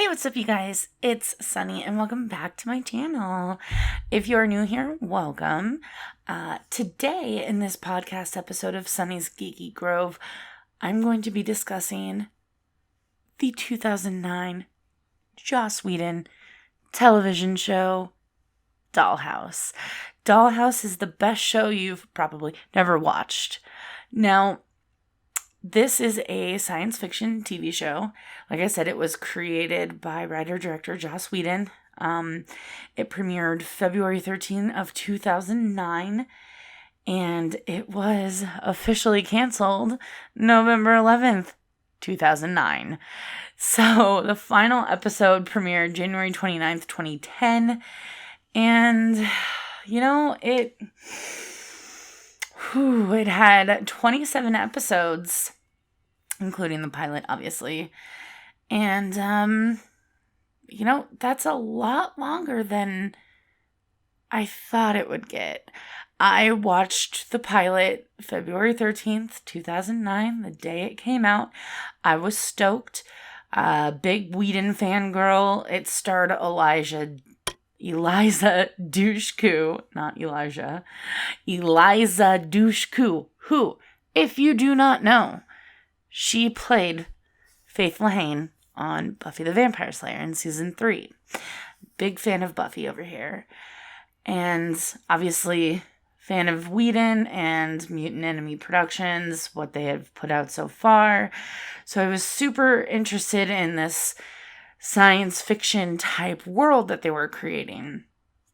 Hey, what's up, you guys? It's Sunny, and welcome back to my channel. If you're new here, welcome. Today, in this podcast episode of Sunny's Geeky Grove, I'm going to be discussing the 2009 Joss Whedon television show, Dollhouse. Dollhouse is the best show you've probably never watched. Now, this is a science fiction TV show. Like I said, it was created by writer-director Joss Whedon. It premiered February 13th of 2009, and it was officially canceled November 11th, 2009. So the final episode premiered January 29th, 2010, and it had 27 episodes, including the pilot, obviously. And, that's a lot longer than I thought it would get. I watched the pilot February 13th, 2009, the day it came out. I was stoked. Big Whedon fangirl. It starred Eliza Dushku, not Elijah. Eliza Dushku, who, if you do not know, she played Faith Lahane on Buffy the Vampire Slayer in season 3. Big fan of Buffy over here. And obviously, fan of Whedon and Mutant Enemy Productions, what they have put out so far. So I was super interested in this science fiction type world that they were creating.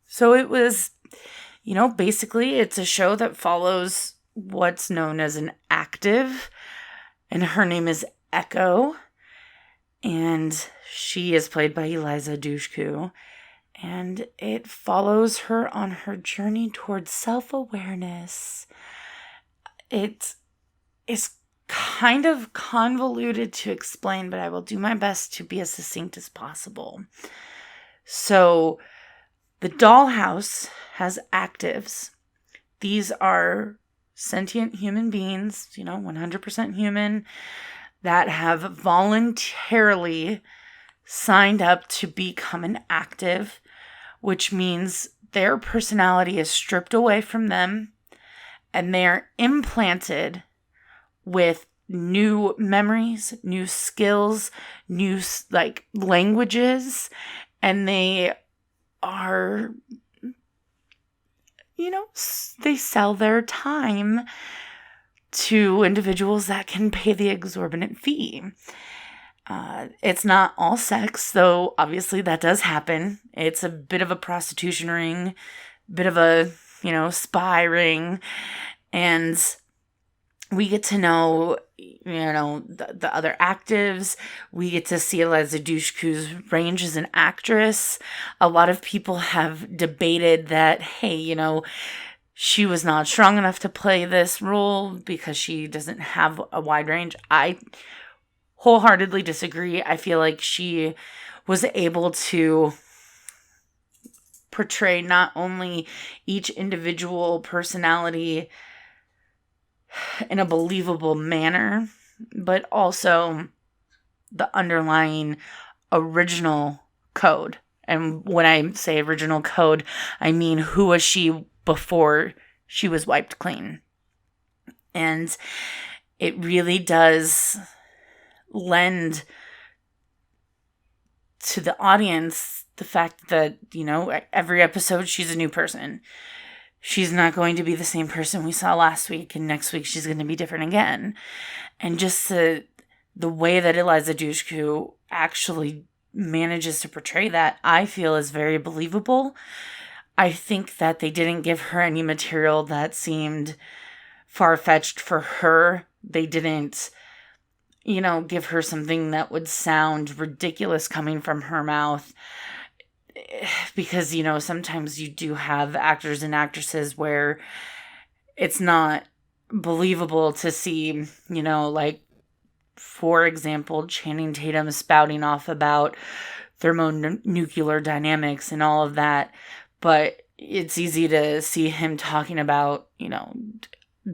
So it was, basically it's a show that follows what's known as an active, and her name is Echo, and she is played by Eliza Dushku, and it follows her on her journey towards self-awareness. It is kind of convoluted to explain, but I will do my best to be as succinct as possible. So, the Dollhouse has actives. These are sentient human beings, 100% human, that have voluntarily signed up to become an active, which means their personality is stripped away from them, and they are implanted with new memories, new skills, new languages, and they are, they sell their time to individuals that can pay the exorbitant fee. It's not all sex, though obviously that does happen. It's a bit of a prostitution ring, bit of a, spy ring, and we get to know, the other actives. We get to see Eliza Dushku's range as an actress. A lot of people have debated that, hey, she was not strong enough to play this role because she doesn't have a wide range. I wholeheartedly disagree. I feel like she was able to portray not only each individual personality in a believable manner, but also the underlying original code. And when I say original code, I mean, who was she before she was wiped clean? And it really does lend to the audience the fact that, every episode she's a new person. She's not going to be the same person we saw last week, and next week she's going to be different again. And just the way that Eliza Dushku actually manages to portray that, I feel is very believable. I think that they didn't give her any material that seemed far-fetched for her. They didn't, give her something that would sound ridiculous coming from her mouth. Because, sometimes you do have actors and actresses where it's not believable to see, for example, Channing Tatum spouting off about thermonuclear dynamics and all of that. But it's easy to see him talking about,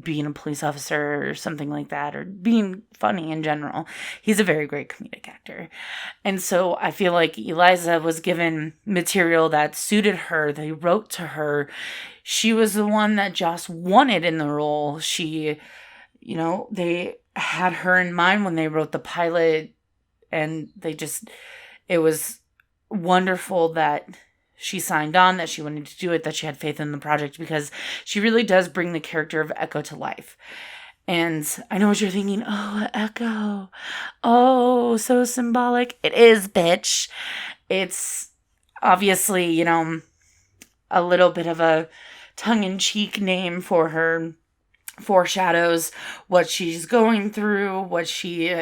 being a police officer or something like that, or being funny in general. He's a very great comedic actor. And so I feel like Eliza was given material that suited her. They wrote to her. She was the one that Joss wanted in the role. She, they had her in mind when they wrote the pilot, and it was wonderful that she signed on, that she wanted to do it, that she had faith in the project, because she really does bring the character of Echo to life. And I know what you're thinking. Oh, Echo. Oh, so symbolic. It is, bitch. It's obviously, a little bit of a tongue-in-cheek name for her. Foreshadows what she's going through, what she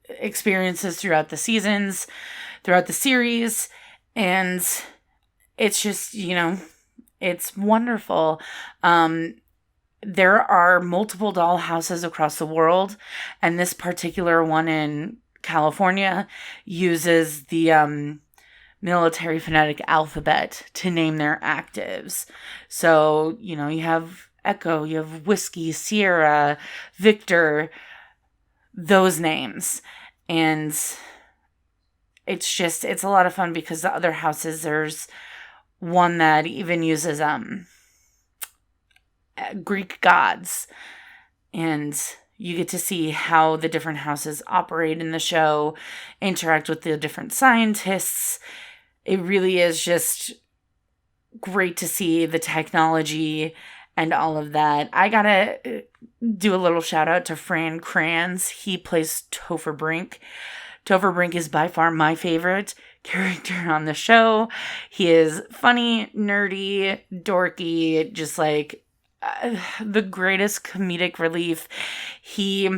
experiences throughout the seasons, throughout the series. And it's just, it's wonderful. There are multiple dollhouses across the world, and this particular one in California uses the military phonetic alphabet to name their actives. So, you have Echo, you have Whiskey, Sierra, Victor, those names. And it's a lot of fun, because the other houses, there's one that even uses Greek gods, and you get to see how the different houses operate in the show, interact with the different scientists. It really is just great to see the technology and all of that. I gotta do a little shout out to Fran Kranz. He plays Topher Brink. Topher Brink is by far my favorite character on the show. He is funny, nerdy, dorky, just like the greatest comedic relief. He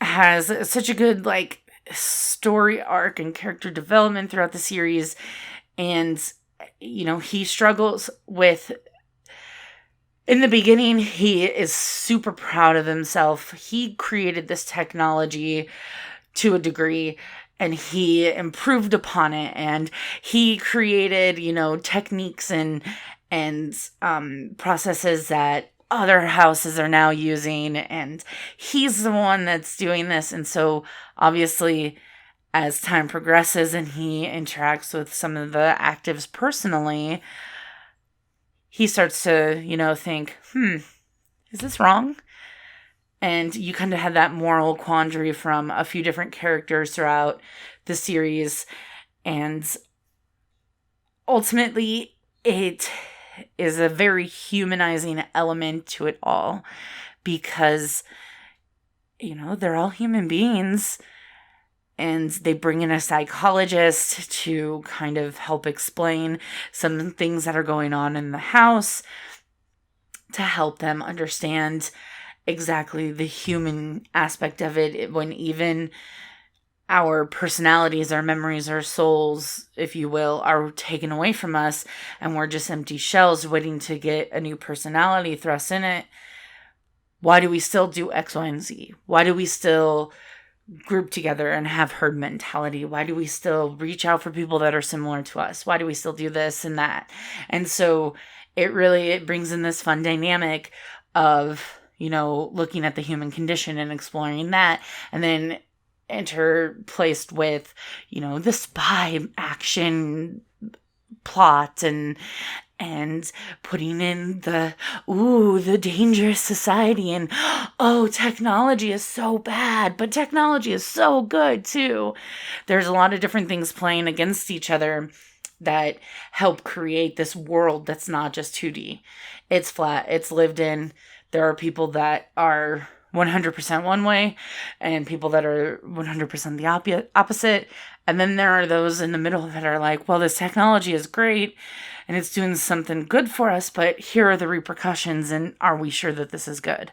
has such a good story arc and character development throughout the series. And, he struggles with... In the beginning, he is super proud of himself. He created this technology to a degree, and he improved upon it, and he created, techniques and processes that other houses are now using, and he's the one that's doing this. And so obviously, as time progresses and he interacts with some of the actives personally, he starts to, think, is this wrong? And you kind of had that moral quandary from a few different characters throughout the series. And ultimately, it is a very humanizing element to it all, because, they're all human beings. And they bring in a psychologist to kind of help explain some things that are going on in the house, to help them understand exactly the human aspect of it, when even our personalities, our memories, our souls, if you will, are taken away from us, and we're just empty shells waiting to get a new personality thrust in it. Why do we still do X, Y, and Z? Why do we still group together and have herd mentality? Why do we still reach out for people that are similar to us? Why do we still do this and that? And so it brings in this fun dynamic of, looking at the human condition and exploring that, and then interplaced with, the spy action plot and putting in the dangerous society, and technology is so bad, but technology is so good too. There's a lot of different things playing against each other that help create this world that's not just 2D. It's flat, it's lived in. There are people that are 100% one way, and people that are 100% the opposite. And then there are those in the middle that are like, well, this technology is great and it's doing something good for us, but here are the repercussions, and are we sure that this is good?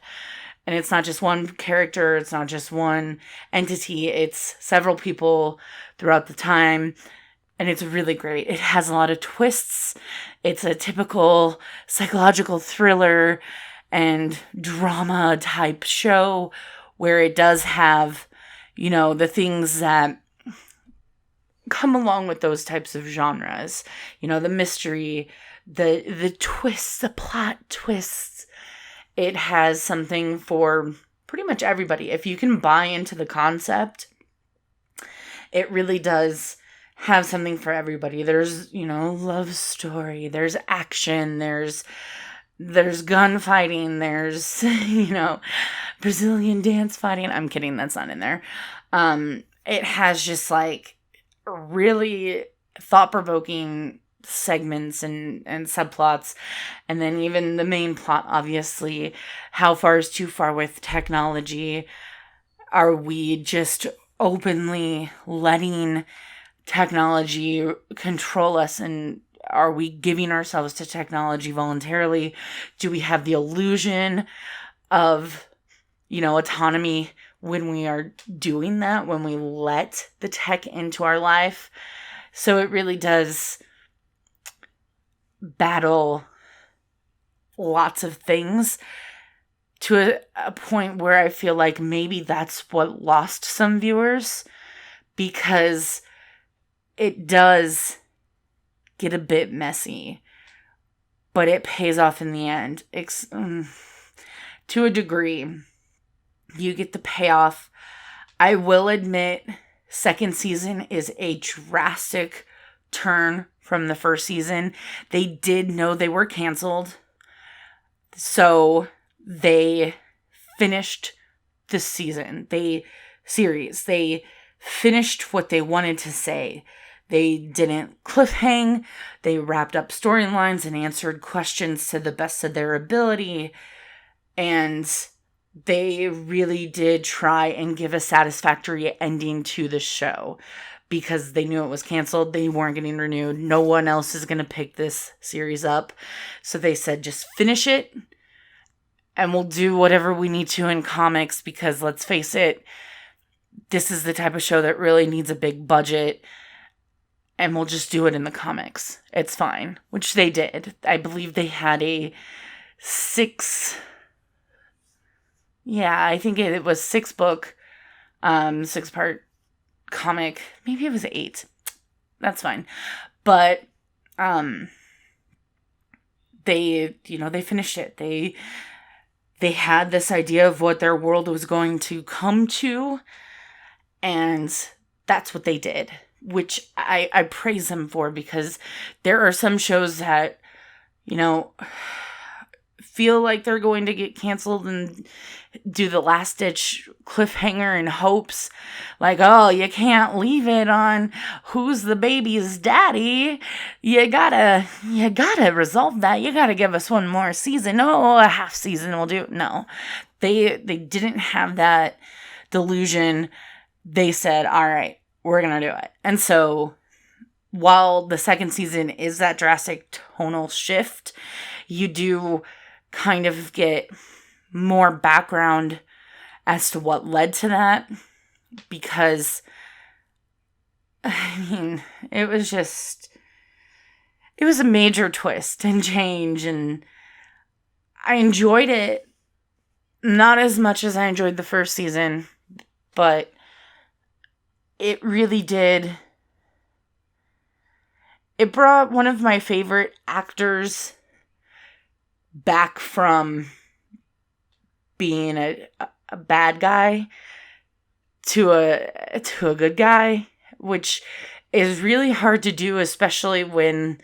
And it's not just one character, it's not just one entity, it's several people throughout the time, and it's really great. It has a lot of twists. It's a typical psychological thriller and drama type show, where it does have, the things that come along with those types of genres, the mystery, the twists, the plot twists, it has something for pretty much everybody. If you can buy into the concept, it really does have something for everybody. There's, love story, there's action, there's gunfighting, there's, Brazilian dance fighting. I'm kidding, that's not in there. It has just like really thought-provoking segments and subplots, and then even the main plot, obviously. How far is too far with technology? Are we just openly letting technology control us, and are we giving ourselves to technology voluntarily? Do we have the illusion of, autonomy when we are doing that, when we let the tech into our life? So it really does battle lots of things to a point where I feel like maybe that's what lost some viewers, because it does get a bit messy, but it pays off in the end. To a degree, you get the payoff. I will admit, second season is a drastic turn from the first season. They did know they were canceled, so they finished the series. They finished what they wanted to say. They didn't cliffhang. They wrapped up storylines and answered questions to the best of their ability. And they really did try and give a satisfactory ending to the show, because they knew it was canceled. They weren't getting renewed. No one else is going to pick this series up. So they said, just finish it, and we'll do whatever we need to in comics, because let's face it, this is the type of show that really needs a big budget, and we'll just do it in the comics. It's fine, which they did. I believe they had a 6-book, 6-part comic. Maybe it was 8. That's fine. But they finished it. They had this idea of what their world was going to come to, and that's what they did, which I praise them for, because there are some shows that, feel like they're going to get canceled and do the last ditch cliffhanger in hopes like, oh, you can't leave it on who's the baby's daddy. You gotta resolve that. You gotta give us one more season. Oh, a half season will do. No, they didn't have that delusion. They said, all right, we're gonna do it. And so while the second season is that drastic tonal shift, you do kind of get more background as to what led to that, because it was a major twist and change, and I enjoyed it, not as much as I enjoyed the first season, but it really did. It brought one of my favorite actors back from being a bad guy to a good guy, which is really hard to do, especially when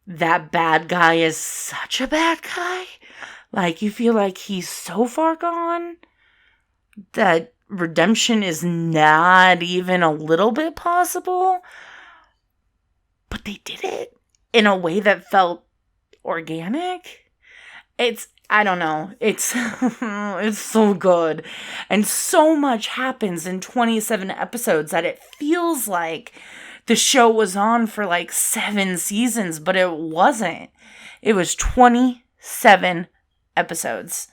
that bad guy is such a bad guy. Like, you feel like he's so far gone that redemption is not even a little bit possible. But they did it in a way that felt organic. I don't know. It's so good. And so much happens in 27 episodes that it feels like the show was on for like 7 seasons, but it wasn't. It was 27 episodes.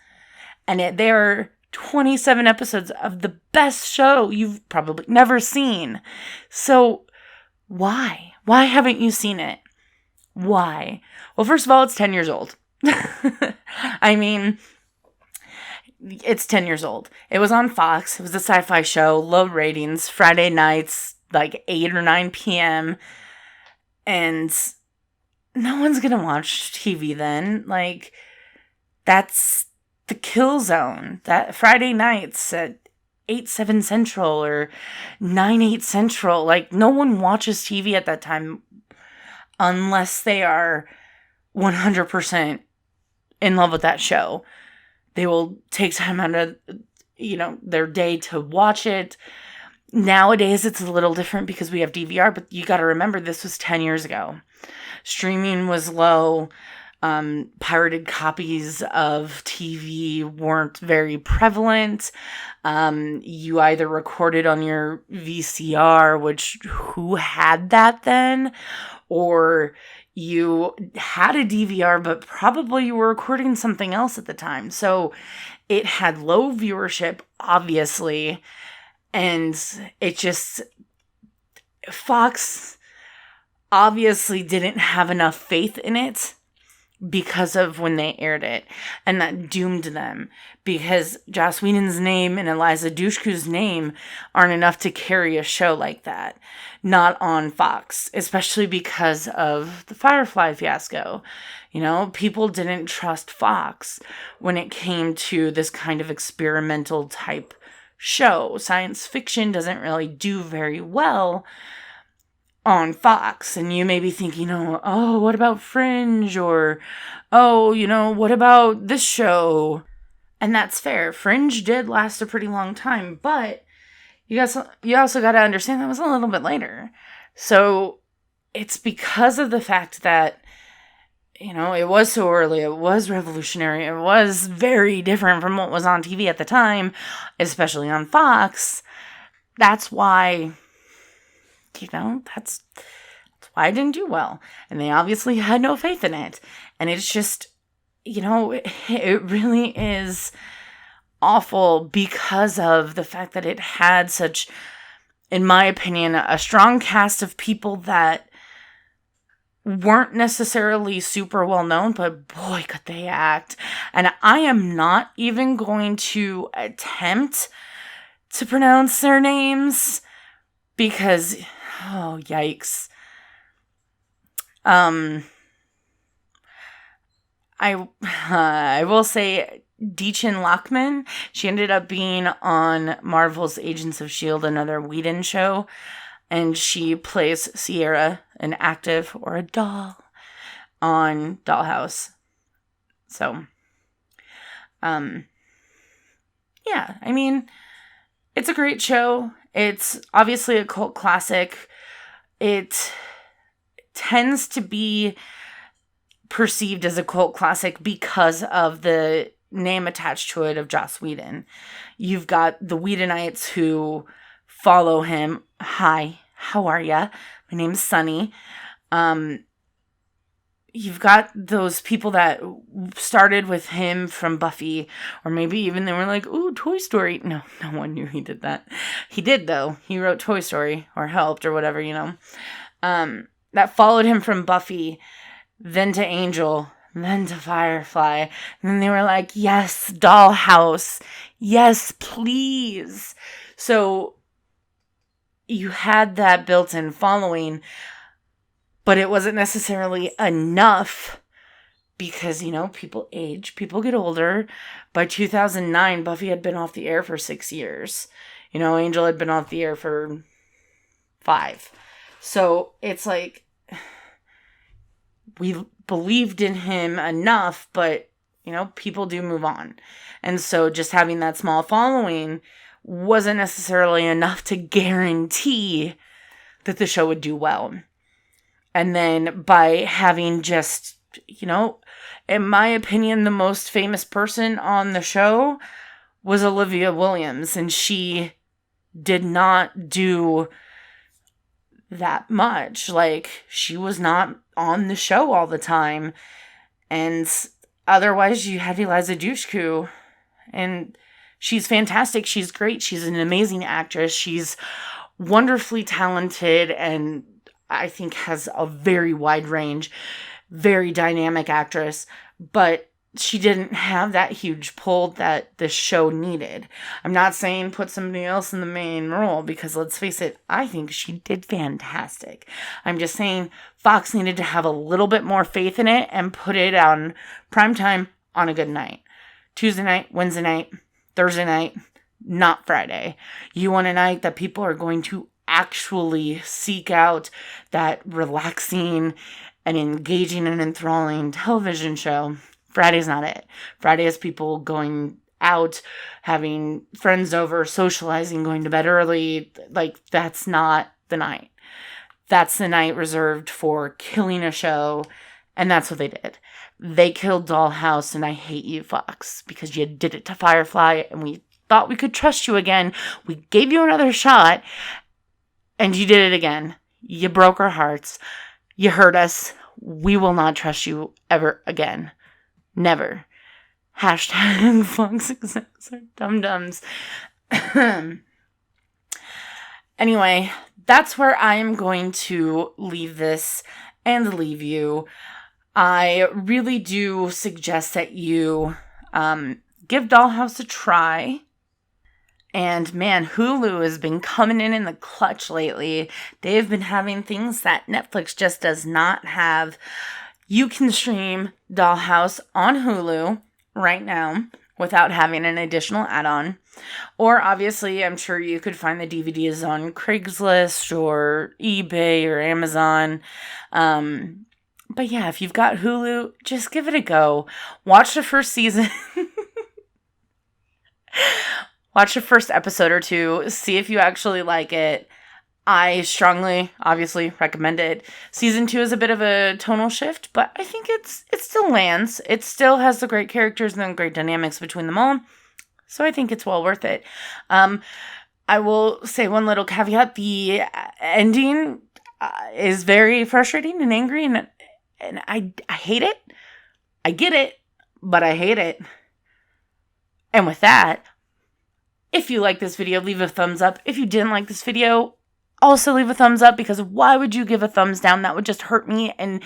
And there are 27 episodes of the best show you've probably never seen. So why? Why haven't you seen it? Why? Well, first of all, it's 10 years old. I mean, it's 10 years old. It was on Fox. It was a sci-fi show, low ratings, Friday nights, like 8 or 9 p.m. And no one's going to watch TV then. Like, That's the kill zone. That Friday nights at 8/7 Central or 9/8 Central. Like, no one watches TV at that time unless they are 100% in love with that show. They will take time out of, their day to watch it. Nowadays, it's a little different because we have DVR, but you got to remember this was 10 years ago. Streaming was low. Pirated copies of TV weren't very prevalent. You either recorded on your VCR, which who had that then? Or you had a DVR, but probably you were recording something else at the time. So it had low viewership, obviously. And it just, Fox obviously didn't have enough faith in it because of when they aired it. And that doomed them. Because Joss Whedon's name and Eliza Dushku's name aren't enough to carry a show like that. Not on Fox. Especially because of the Firefly fiasco. People didn't trust Fox when it came to this kind of experimental type show. Science fiction doesn't really do very well on Fox. And you may be thinking, oh, what about Fringe? Or, oh, what about this show? And that's fair. Fringe did last a pretty long time, but you also got to understand that was a little bit later. So it's because of the fact that, it was so early, it was revolutionary, it was very different from what was on TV at the time, especially on Fox. That's why, that's why it didn't do well. And they obviously had no faith in it. And it's just, it really is awful because of the fact that it had such, in my opinion, a strong cast of people that weren't necessarily super well known, but boy, could they act. And I am not even going to attempt to pronounce their names because, oh, yikes. I will say Deechin Lockman. She ended up being on Marvel's Agents of S.H.I.E.L.D., another Whedon show. And she plays Sierra, an active or a doll, on Dollhouse. So, yeah, I mean, it's a great show. It's obviously a cult classic. It tends to be perceived as a cult classic because of the name attached to it of Joss Whedon. You've got the Whedonites who follow him. Hi, how are ya? My name's Sunny. You've got those people that started with him from Buffy, or maybe even they were like, ooh, Toy Story. No one knew he did that. He did, though. He wrote Toy Story, or helped, or whatever, that followed him from Buffy, then to Angel, then to Firefly. And then they were like, yes, Dollhouse. Yes, please. So you had that built-in following, but it wasn't necessarily enough because, people age, people get older. By 2009, Buffy had been off the air for 6 years. Angel had been off the air for 5. So it's like, we believed in him enough, but, people do move on. And so just having that small following wasn't necessarily enough to guarantee that the show would do well. And then by having just, in my opinion, the most famous person on the show was Olivia Williams. And she did not do that much. Like, she was not on the show all the time. And otherwise, you had Eliza Dushku. And she's fantastic. She's great. She's an amazing actress. She's wonderfully talented and I think has a very wide range, very dynamic actress. But she didn't have that huge pull that the show needed. I'm not saying put somebody else in the main role because let's face it, I think she did fantastic. I'm just saying Fox needed to have a little bit more faith in it and put it on primetime on a good night. Tuesday night, Wednesday night, Thursday night, not Friday. You want a night that people are going to actually seek out that relaxing and engaging and enthralling television show. Friday's not it. Friday is people going out, having friends over, socializing, going to bed early. Like, that's not the night. That's the night reserved for killing a show, and that's what they did. They killed Dollhouse, and I hate you, Fox, because you did it to Firefly, and we thought we could trust you again. We gave you another shot, and you did it again. You broke our hearts. You hurt us. We will not trust you ever again. Never. Hashtag Fox execs are dum-dums. Anyway, that's where I am going to leave this and leave you. I really do suggest that you give Dollhouse a try. And man, Hulu has been coming in the clutch lately. They've been having things that Netflix just does not have. You can stream Dollhouse on Hulu right now without having an additional add-on. Or obviously, I'm sure you could find the DVDs on Craigslist or eBay or Amazon. But yeah, if you've got Hulu, just give it a go. Watch the first season. Watch the first episode or two. See if you actually like it. I strongly, obviously, recommend it. Season 2 is a bit of a tonal shift, but I think it still lands. It still has the great characters and the great dynamics between them all. So I think it's well worth it. I will say one little caveat. The ending is very frustrating and angry, and I hate it. I get it, but I hate it. And with that, if you like this video, leave a thumbs up. If you didn't like this video, also leave a thumbs up, because why would you give a thumbs down? That would just hurt me. And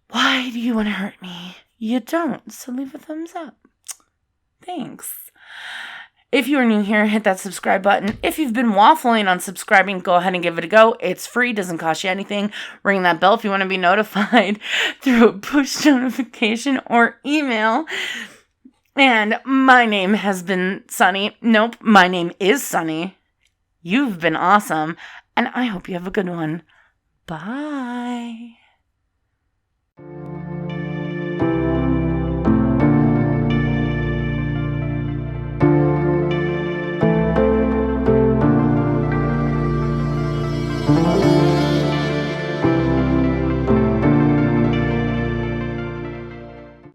why do you want to hurt me? You don't. So leave a thumbs up. Thanks. If you are new here, hit that subscribe button. If you've been waffling on subscribing, go ahead and give it a go. It's free, doesn't cost you anything. Ring that bell if you want to be notified through a push notification or email. And my name has been Sunny. Nope, my name is Sunny. You've been awesome, and I hope you have a good one. Bye.